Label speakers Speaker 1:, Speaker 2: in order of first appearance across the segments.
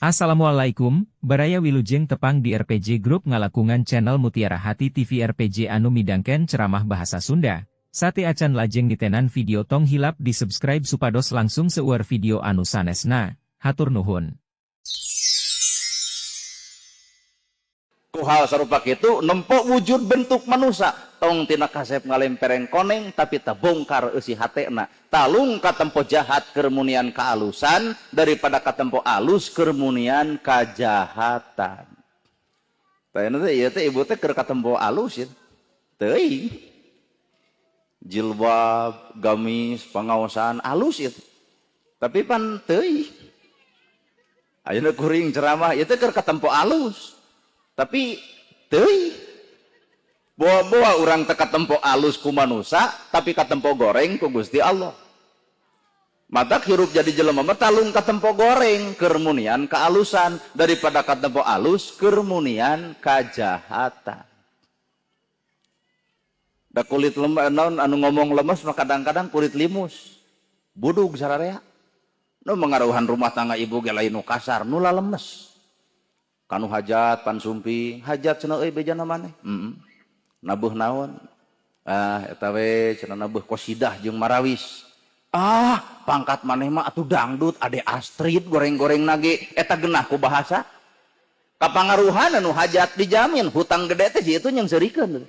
Speaker 1: Assalamualaikum, baraya wilujeng tepang di RPG Group ngalakungan channel Mutiara Hati TV RPG anu midangken ceramah bahasa Sunda. Sate acan lajeng ditenan video tong hilap di subscribe supados langsung seueur video anu sanesna. Hatur nuhun.
Speaker 2: Ku hal sarupa kitu nempok wujud bentuk manusia tong tina kasep ngalempereng koneng tapi tabongkar eusi hatena talung katempo jahat kermunian kaalusan daripada katempo alus kermunian kajahatan. Tayana teh ieu teh ibu teh keur katempo alus ya. Teuing. Jilbab, gamis, pangaosan alus ya. Tapi pan teuing. Ayeuna kuring ceramah ieu teh keur katempo alus. Tapi teuing bawa orang teka tempo alus ku manusia tapi katempo goreng ku Gusti Allah. Matak hirup jadi jelema mah talung katempo goreng kermunian kealusan daripada katempo alus kermunian kajahatan. Da kulit lemah naon anu ngomong lemes mah kadang-kadang kulit limus budug sararea nu mengaruhan rumah tangga ibu ge lain nu kasar nu lemes. Kanu hajat pan sumpi hajat cenah euy bejana maneh nabuh naon eta we cenah nabuh qosidah jeung marawis pangkat maneh mah atuh dangdut ade Astrid goreng-goreng nage eta geunah ku bahasa kapangaruhan anu hajat dijamin hutang gede teh jitu yang serikeun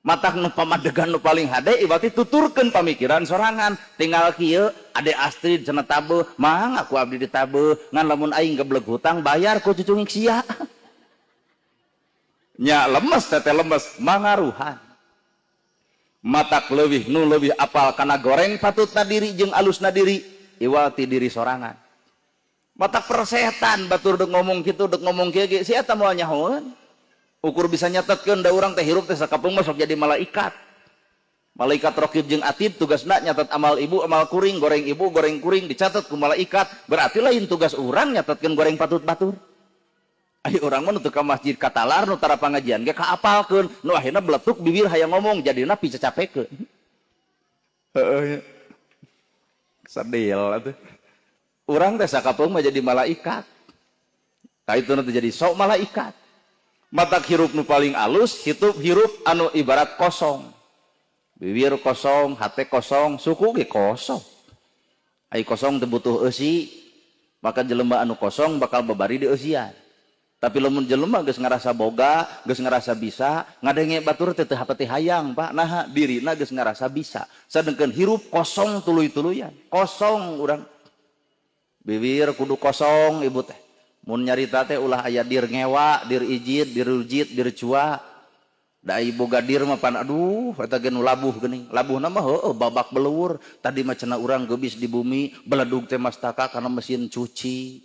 Speaker 2: matak nu pamadegan nu paling hade iwati tuturkeun pamikiran sorangan tinggal kieu ade Astrid cenah tabeuh mang aku abdi ditabeuh ngan lamun aing gebleg hutang bayar ku cucungik sia nya lemes teteh lemes mangaruhan matak leuwih nu leuwih apal kana goreng patutna diri jeung alusna diri iwati diri sorangan matak persetan batur deuk ngomong kitu deuk ngomong kieu ge si eta moal nyahoeun ukur bisa nyatetkeun da urang teh hirup teh sakapeung mah sok jadi malaikat. Malaikat raqib jeung atid tugasna nyatet amal ibu amal kuring goreng ibu goreng kuring dicatat ku malaikat berarti lain tugas urang nyatetkeun goreng patut batur. Ai urang mah nu teu ka masjid katalar nu tara pangajian ge kaapalkeun nu akhirna beletuk bibir hayang ngomong jadina pice capekeun. Heeh. Sadil atuh. Urang teh sakapeung mah jadi malaikat. Kaituna teh jadi sok malaikat. Matak hirup nu paling alus hirup anu ibarat kosong bibir kosong hate kosong suku ge kosong ai kosong teu butuh eusi maka jelema anu kosong bakal babari di eusian tapi lamun jelema geus ngarasa boga geus ngarasa bisa ngadenge batur teh teu hapati hayang Pak nah dirina geus ngarasa bisa sadengkeun hirup kosong tuluy-tuluyan kosong urang bibir kudu kosong ibu teh mun nyarita teh ulah aya dir ngewa, dir ijid, dir rujit, dir cua. Da ibu gadir mah pan aduh eta ge nu labuh geuning. Labuhna mah heueuh babak beleur. Tadi mah cenah urang geubis di bumi beledug teh mastaka kana mesin cuci.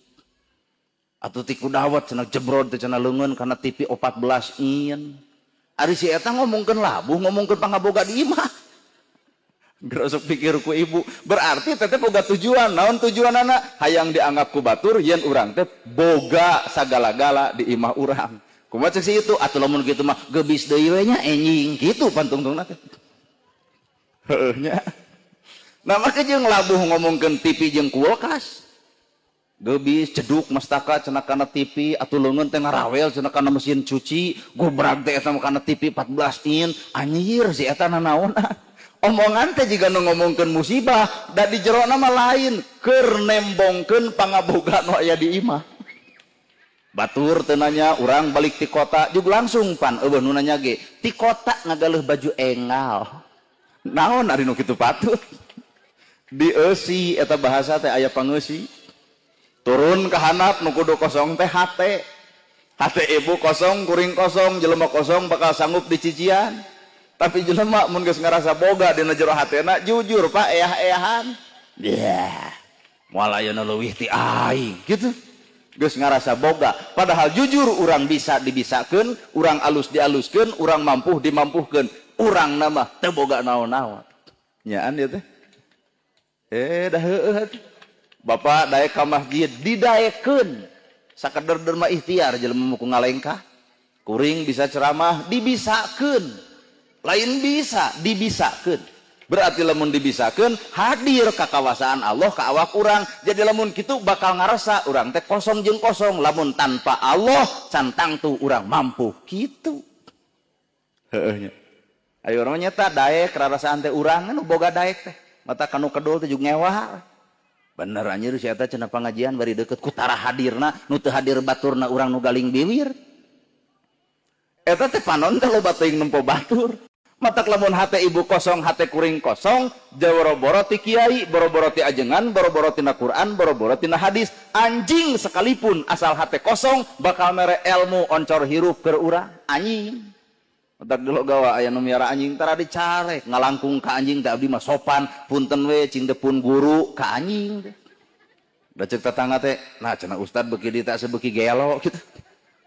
Speaker 2: Atuh ti kudawat cenah jebrod teh cenah leungeun kana TV 14 in. Ari si eta ngomongkeun labuh ngomongkeun pangaboga di imah. Gerosok pikir ku ibu berarti teteh boga tujuan naon tujuan anak hayang dianggap ku batur yen urang teh boga sagala-gala di imah urang kumaha cek itu atuh lamun kitu mah geubis deui we nya enjing kitu pantungtungna teh heueuh nya nah make jeung labuh ngomongkeun TV jeung kulkas geubis ceduk mastaka cenah kana TV atuh leungeun teh ngarawel cenah kana mesin cuci gobrag teh eta kana TV 14 in anjir si eta nanaon omongan teh jika ngomongkeun musibah da di jero nama lain keur nembongkeun pangaboga nu aya di imah batur teu nanya urang balik ti kota juga langsung pan eueuh nu nanya ge ti kota ngagaleuh baju engal naon ari nu kitu patut di eusi eta bahasa teh aya pangeusi turun ka handap nu kudu kosong teh hate ibu kosong kuring kosong jelema kosong bakal sanggup dicician tapi jelema mun geus ngarasa boga dina jero hatena jujur Pak eah-eahan moal ayeuna leuwih ti aing gitu geus ngarasa boga padahal jujur urang bisa dibisakeun urang alus dialuskeun urang mampuh dimampuhkeun urangna mah teu boga naon-naon nyaan ieu teh dah heueuh Bapak daek ka masjid didaekeun sakedeur mah ikhtiar jelema muku ngalengkah kuring bisa ceramah dibisakeun lain bisa dibisakeun Berarti lamun dibisakeun hadir kakawasaan Allah ka awak urang. Jadi lamun kitu bakal ngarasa urang teh kosong jeung kosong, lamun tanpa Allah cantang tuh urang mampu kitu. Heeh nya. Ayo urang nyata daek rarasaan teh urang nu boga daek teh. Mata kanu kedul teh juga ngewa. Bener anjir si eta cenah pengajian bari deukeut ku tara hadirna, nu teu hadir baturna urang nu galing biwir. Eta teh panon teh loba teuing nempo batur. Matak lamun hate ibu kosong, hate kuring kosong, boro-boro ti kiai, boro-boro ti ajengan, boro-boro tina Quran, boro-boro tina hadis. Anjing sekalipun asal hate kosong bakal mere ilmu oncor hirup keur urang. Anjing. Matak dulu gawa aya nu miara anjing tara dicarek, ngalangkung ka anjing teh abdi mah sopan, punten we cing depun guru ka anjing teh. Da ceuk tetangga teh, nah cenah ustad beuki di teh sebeuki gelo kitu.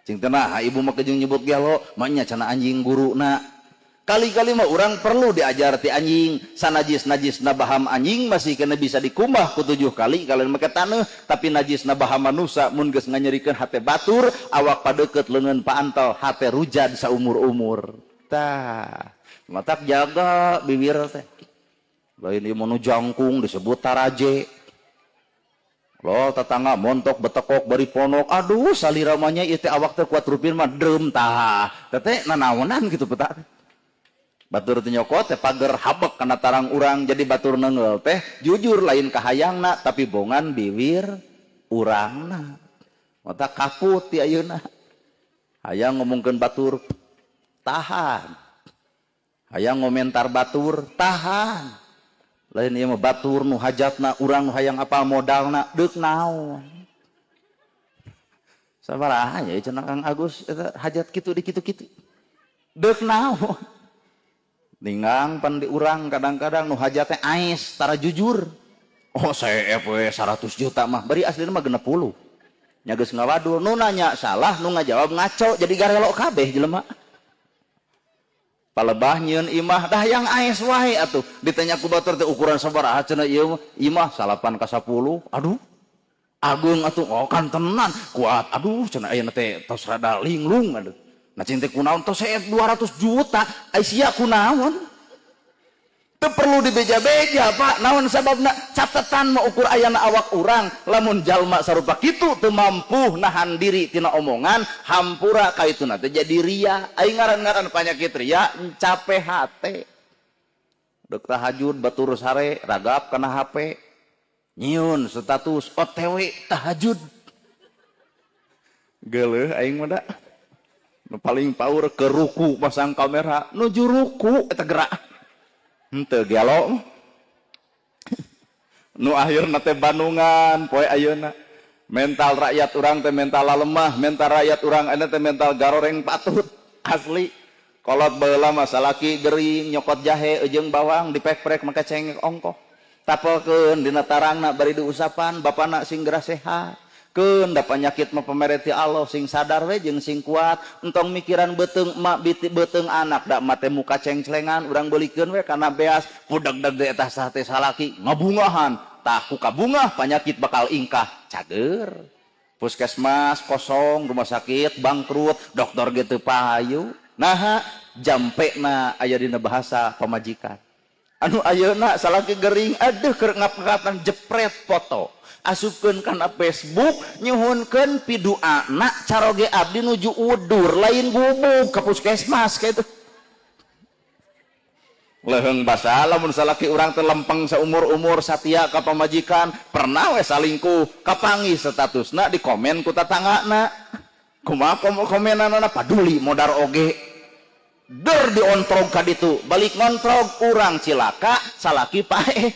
Speaker 2: Cing teh nah ibu mah kejeung nyebut gelo, mah nya cenah anjing guruna. Kali-kali mah orang perlu diajar ti anjing, sanajis-najis nabaham anjing masih kena bisa dikumbah ku 7 kali kalian make taneuh, tapi najis nabaham manusia mun geus nganyerikeun hate batur, awak padeukeut leungeun paantal hate rujad saumur-umur. Tah, matak jaga bibir teh. Lain ieu nu jangkung disebut taraje. Lo tetangga montok betekok bari ponok, aduh saliramanya ieu teh awak teh kuat rupin mah dreum tah. Teh nanaonan kitu peta. Batur teh nyokot teh pager habek kana tarang urang jadi batur neungeul teh jujur lain kahayangna tapi bongan bibir urangna. Mata kaput ti ayeuna. Hayang ngomongkeun batur tahan. Hayang ngomentar batur tahan. Lain ieu mah batur nu hajatna urang nu hayang apal modalna deuk naon. Sabaraha nya cenah Kang Agus eta hajat kitu di kitu-kitu. Deuk naon. Ninggang pan di urang kadang-kadang nu hajatnya ais tara jujur. Oh saya we 100 juta mah bari asli mah 60. Nya geus ngawadul nu nanya salah nu ngajawab ngaco jadi garelo kabeh jelema. Palebah nyieun imah dah yang ais wae atuh ditanya ku batur teh ukuran sabaraha cenah ieu imah 8 ka 10. Aduh agung atuh oh kan tenan kuat aduh cenah ayeuna teh tos rada linglung aduh. Nah cinta kunaon tos saya 200 juta Aisyah kunaon teu perlu dibeja-beja Pak naon sababna catatan mau ukur ayana awak urang lamun jalma sarupa kitu teu mampu nahan diri tina omongan hampura kaituna teh jadi ria ai ngaran-ngaran panyakit ria capek hate deuk tahajud batur sare ragap kana HP nyieun status OTW tahajud geuleuh aing mah da nu paling power ke ruku pasang kamera nuju ruku eta gerak henteu gelo nu akhirna teh bandungan poe ayeuna mental rakyat urang teh mental lemah mental rakyat urang ena teh mental garoreng patut asli kolot baheula mah salaki gering nyokot jahe jeung bawang dipek-prek make cengek ongkoh tapelkeun dina tarangna bari diusapan bapana sing gerah sehat keun da penyakit mah pamereti Allah sing sadar we jeung sing kuat entong mikiran beuteung emak beuteung anak da mah teh muka cengclengan urang beulikeun we kana beas pudeg-deg eta sate salaki ngabungahan tah ku kabungah penyakit bakal ingkah cager puskesmas kosong rumah sakit bangkrut dokter ge teu pahayu naha jampena aya dina bahasa pamajikan anu ayeuna salaki gering aduh keur ngapengatan jepret foto asupkeun kana Facebook nyuhunkeun piduana caroge abdi nuju udur lain gubuk ka puskesmas kitu leuheung basa lamun salaki urang teh lempeng saumur-umur satia ka pamajikan pernah we salingkuh kapanggih statusna di komen ku tatanggana kumaha komenanna paduli modar oge der diontrog ka ditu balik ngontrog urang cilaka salaki pae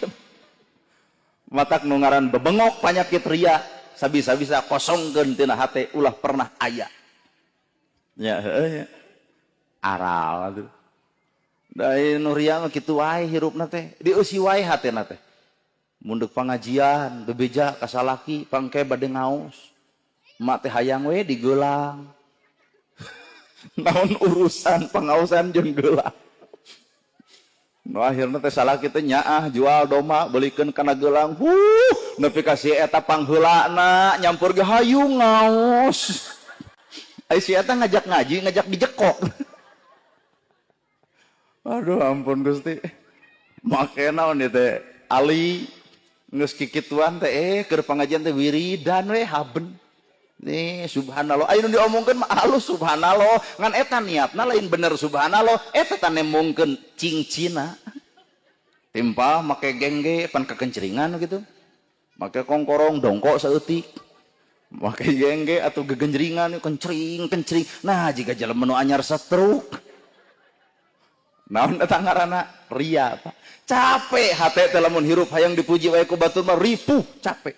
Speaker 2: matak nu ngaran bebengok penyakit ria sabisa-bisa kosongkeun tina hate ulah pernah aya nya heuh aral atuh da nu ria mah kitu wae hirupna teh dieusi wae hatena teh mun deuk pangajian bebeja ka salaki pangke bade ngaos mak teh hayang we digeulang naon urusan pangaosan jeung geulang no akhirnya teh salaki teh nyaah jual doma beulikeun kana geulang nepi ka si eta pangheulana nyampur ge hayu ngaos ai si eta ngajak ngaji ngajak dijekok aduh ampun Gusti Make naon ieu teh Ali geus kikituan teh keur pangajian teh wiridan we haben. Nih subhanallah aya nu diomongkeun mah halus subhanallah ngan eta niatna lain bener subhanallah eta teh nemongkeun cingcina. Timpa make gengge pan kekencringan gitu. Make kongkorong dongkok saeutik. Make gengge atau gegenjringan kencring. Nah jika jelema nu anyar stroke. Naon eta ngaranna? Ria. Capek hate teh lamun hirup hayang dipuji wae ku batur mah ripuh capek.